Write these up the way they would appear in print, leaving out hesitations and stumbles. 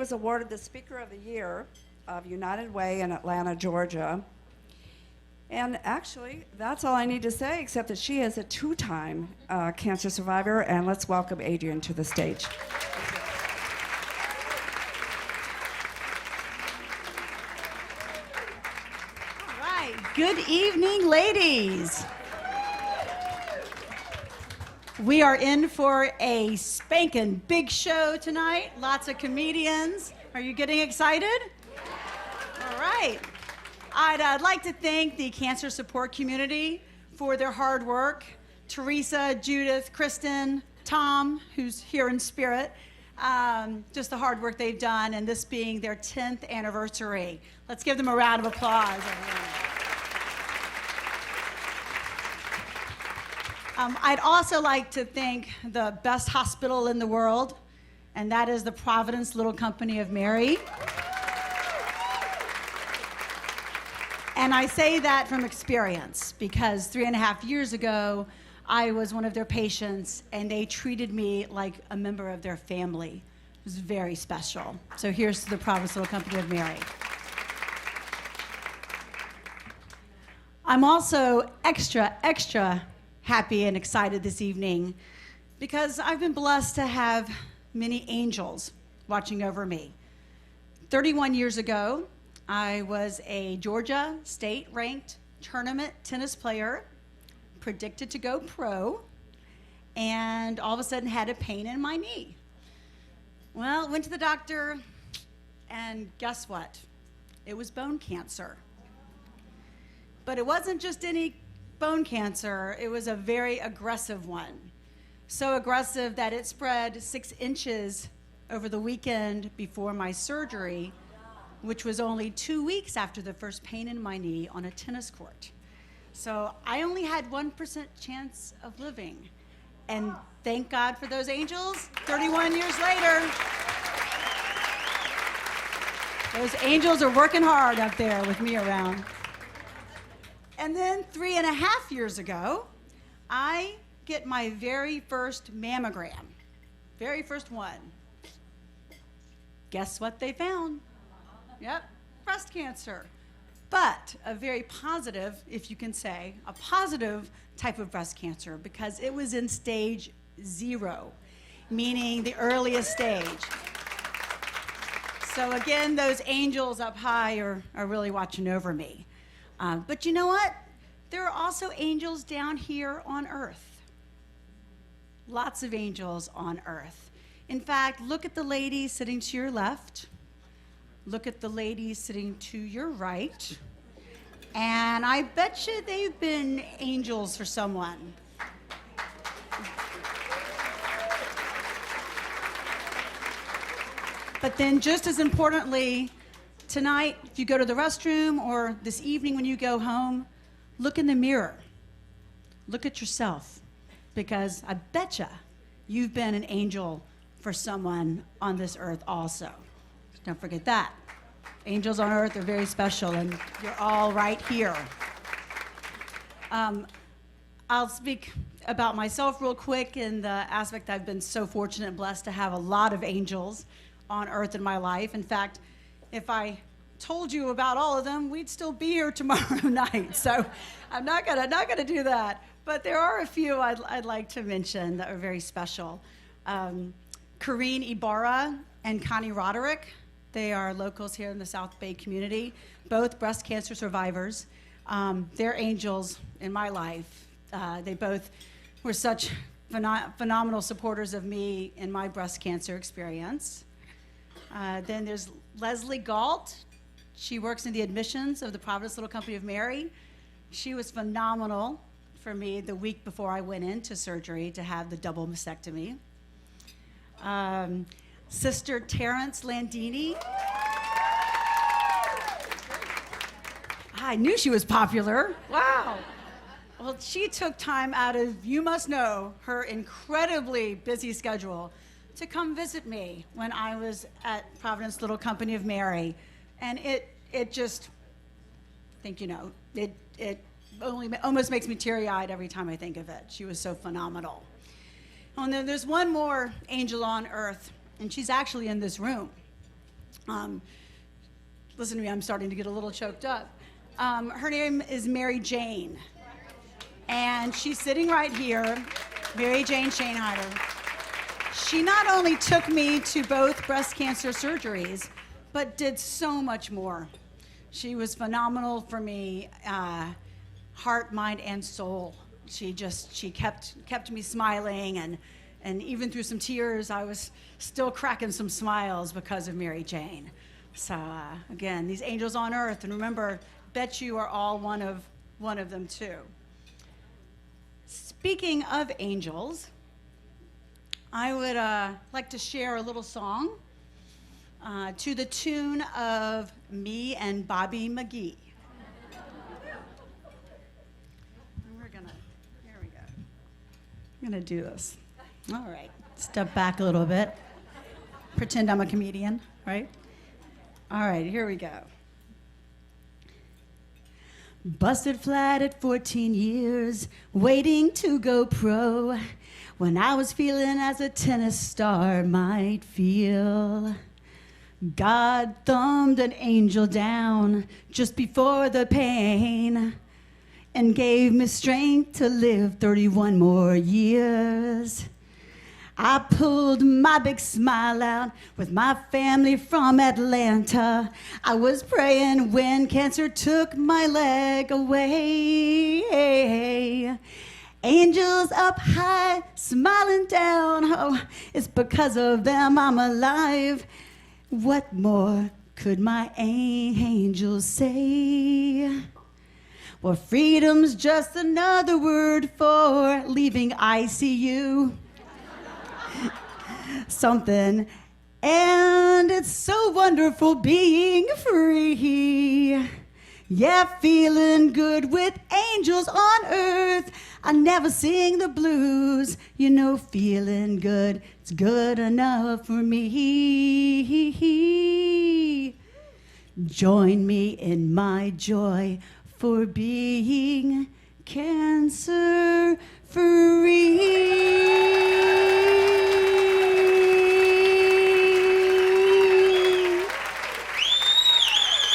was awarded the Speaker of the Year of United Way in Atlanta, Georgia. And actually, that's all I need to say, except that she is a two-time cancer survivor. And let's welcome Adrienne to the stage. All right. Good evening, ladies. We are in for a spanking big show tonight. Lots of comedians. Are you getting excited? All right. I'd like to thank the cancer support community for their hard work. Teresa, Judith, Kristen, Tom, who's here in spirit. Just the hard work they've done, and this being their 10th anniversary. Let's give them a round of applause, everyone. I'd also like to thank the best hospital in the world, and that is the Providence Little Company of Mary. And I say that from experience because 3.5 years ago, I was one of their patients, and they treated me like a member of their family. It was very special. So here's to the Providence Little Company of Mary. I'm also extra happy and excited this evening because I've been blessed to have many angels watching over me. 31 years ago, I was a Georgia state-ranked tournament tennis player, predicted to go pro, and all of a sudden had a pain in my knee. Well, went to the doctor, and guess what? It was bone cancer. But it wasn't just any bone cancer, it was a very aggressive one. So aggressive that it spread 6 inches over the weekend before my surgery, which was only 2 weeks after the first pain in my knee on a tennis court. So I only had 1% chance of living. And thank God for those angels, 31 years later. Those angels are working hard up there with me around. And then 3.5 years ago, I get my very first mammogram, very first one. Guess what they found? Yep, breast cancer. But a very positive, if you can say, a positive type of breast cancer because it was in stage 0, meaning the earliest stage. So again, those angels up high are really watching over me. But you know what? There are also angels down here on earth. Lots of angels on earth. In fact, look at the lady sitting to your left. Look at the lady sitting to your right. And I bet you they've been angels for someone. But then just as importantly, tonight, if you go to the restroom or this evening when you go home, look in the mirror. Look at yourself. Because I betcha you've been an angel for someone on this earth also. Don't forget that. Angels on earth are very special, and you're all right here. I'll speak about myself real quick in the aspect I've been so fortunate and blessed to have a lot of angels on earth in my life. In fact, if I told you about all of them, we'd still be here tomorrow night. So I'm not gonna do that. But there are a few I'd like to mention that are very special. Corrine Ibarra and Connie Roderick. They are locals here in the South Bay community, both breast cancer survivors. They're angels in my life. They both were such phenomenal supporters of me in my breast cancer experience. Then there's Leslie Galt. She works in the admissions of the Providence Little Company of Mary. She was phenomenal for me the week before I went into surgery to have the double mastectomy. Sister Terrence Landini. I knew she was popular. Wow. Well, she took time out of, you must know, her incredibly busy schedule to come visit me when I was at Providence Little Company of Mary. And it just, I think you know, it almost makes me teary-eyed every time I think of it. She was so phenomenal. And then there's one more angel on earth, and she's actually in this room. Listen to me, I'm starting to get a little choked up. Her name is Mary Jane, and she's sitting right here, Mary Jane Shanehider. She not only took me to both breast cancer surgeries, but did so much more. She was phenomenal for me, heart, mind, and soul. She kept me smiling, and even through some tears, I was still cracking some smiles because of Mary Jane. So again, these angels on earth, and remember, bet you are all one of them too. Speaking of angels, I would like to share a little song to the tune of Me and Bobby McGee. Here we go. I'm gonna do this. All right, step back a little bit. Pretend I'm a comedian, right? All right, here we go. Busted flat at 14 years, waiting to go pro, when I was feeling as a tennis star might feel. God thumbed an angel down just before the pain and gave me strength to live 31 more years. I pulled my big smile out with my family from Atlanta. I was praying when cancer took my leg away. Angels up high, smiling down. Oh, it's because of them I'm alive. What more could my angels say? Well, freedom's just another word for leaving ICU. Something, and it's so wonderful being free. Yeah, feeling good with angels on earth. I never sing the blues, you know, feeling good, it's good enough for me. Join me in my joy for being cancer free.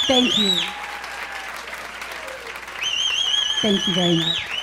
Thank you. Thank you very much.